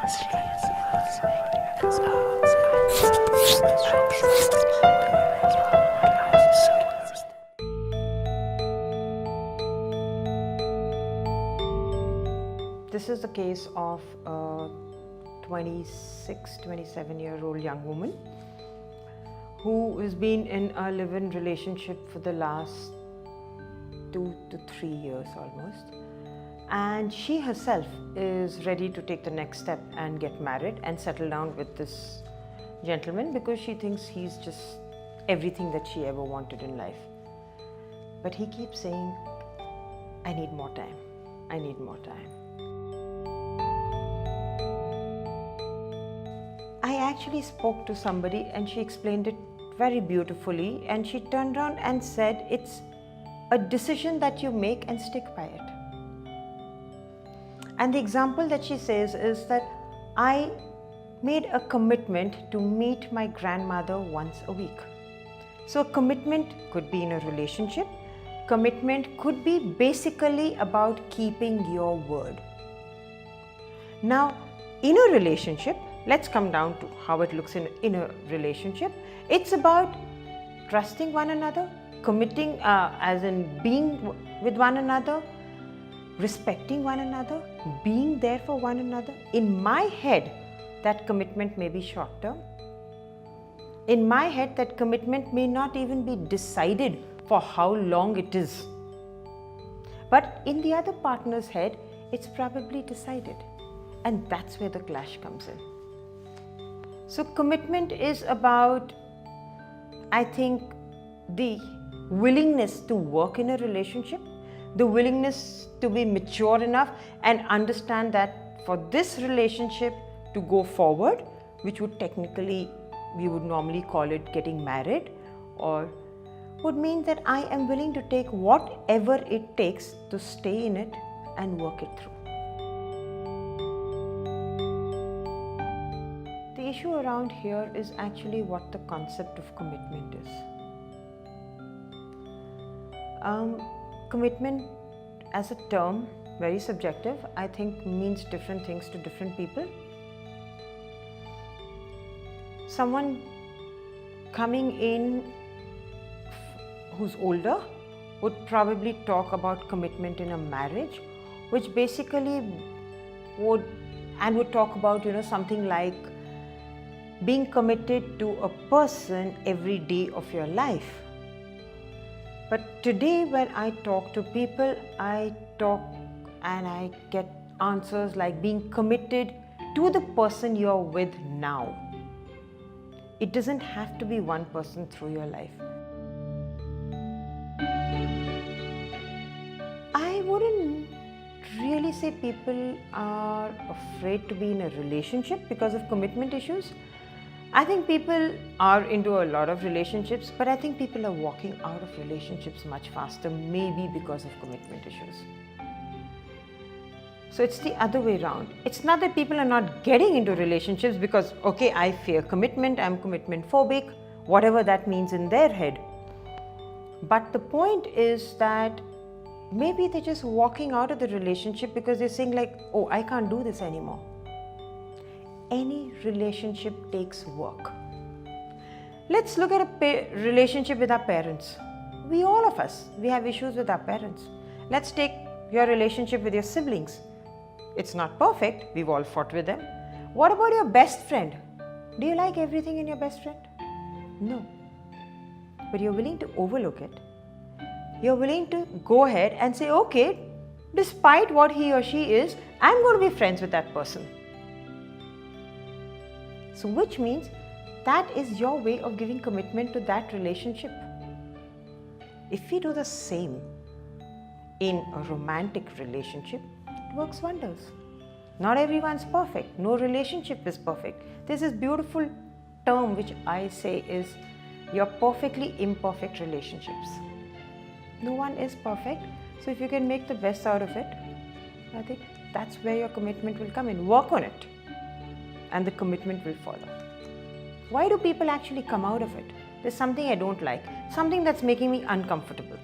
This is the case of a 26, 27-year-old young woman who has been in a live-in relationship for the last 2 to 3 years almost. And she herself is ready to take the next step and get married and settle down with this gentleman because she thinks he's just everything that she ever wanted in life. But he keeps saying, I need more time, I need more time. I actually spoke to somebody and she explained it very beautifully, and she turned around and said it's a decision that you make and stick by it. And the example that she says is that I made a commitment to meet my grandmother once a week. So a commitment could be in a relationship. Commitment could be basically about keeping your word. Now, in a relationship, let's come down to how it looks in a relationship. It's about trusting one another, committing as in being with one another, respecting one another, being there for one another. In my head, that commitment may be short term. In my head, that commitment may not even be decided for how long it is. But in the other partner's head, it's probably decided. And that's where the clash comes in. So commitment is about, I think, the willingness to work in a relationship, the willingness to be mature enough and understand that for this relationship to go forward, which would technically, we would normally call it getting married, or would mean that I am willing to take whatever it takes to stay in it and work it through. The issue around here is actually what the concept of commitment is. Commitment as a term, very subjective, I think means different things to different people. Someone coming in who's older would probably talk about commitment in a marriage, which basically would talk about, something like being committed to a person every day of your life. But today when I talk to people, I talk and I get answers like being committed to the person you're with now. It doesn't have to be one person through your life. I wouldn't really say people are afraid to be in a relationship because of commitment issues. I think people are into a lot of relationships, but I think people are walking out of relationships much faster, maybe because of commitment issues. So it's the other way around. It's not that people are not getting into relationships because, okay, I fear commitment, I'm commitment phobic, whatever that means in their head. But the point is that maybe they're just walking out of the relationship because they're saying like, oh, I can't do this anymore. Any relationship takes work. Let's look at a relationship with our parents. All of us, we have issues with our parents. Let's take your relationship with your siblings. It's not perfect, we've all fought with them. What about your best friend? Do you like everything in your best friend? No. But you're willing to overlook it. You're willing to go ahead and say, okay, despite what he or she is, I'm going to be friends with that person. So which means that is your way of giving commitment to that relationship. If we do the same in a romantic relationship, it works wonders. Not everyone's perfect. No relationship is perfect. There's this beautiful term which I say is your perfectly imperfect relationships. No one is perfect. So if you can make the best out of it, I think that's where your commitment will come in. Work on it, and the commitment will follow. Why do people actually come out of it? There's something I don't like, something that's making me uncomfortable,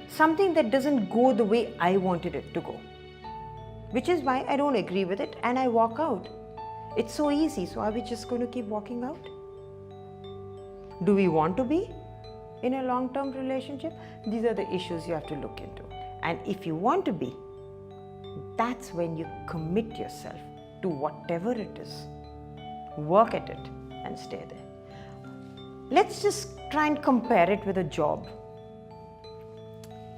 something that doesn't go the way I wanted it to go, which is why I don't agree with it and I walk out. It's so easy. So are we just going to keep walking out? Do we want to be in a long-term relationship? These are the issues you have to look into. And if you want to be, that's when you commit yourself to whatever it is. Work at it and stay there. Let's just try and compare it with a job.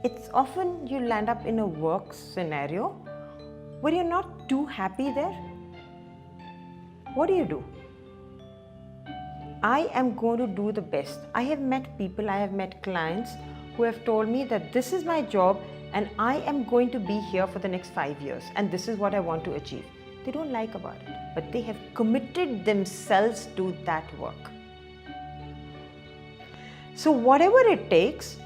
It's often you land up in a work scenario where you're not too happy there. What do? I am going to do the best. I have met people, I have met clients who have told me that this is my job and I am going to be here for the next 5 years and this is what I want to achieve. They don't like about it, but they have committed themselves to that work. So whatever it takes,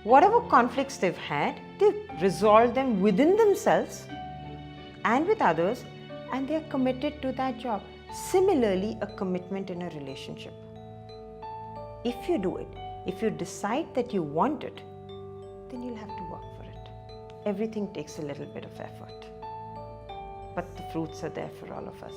whatever conflicts they've had, they've resolved them within themselves and with others, and they're committed to that job. Similarly, a commitment in a relationship. If you do it, if you decide that you want it, then you'll have to work for it. Everything takes a little bit of effort, but the fruits are there for all of us.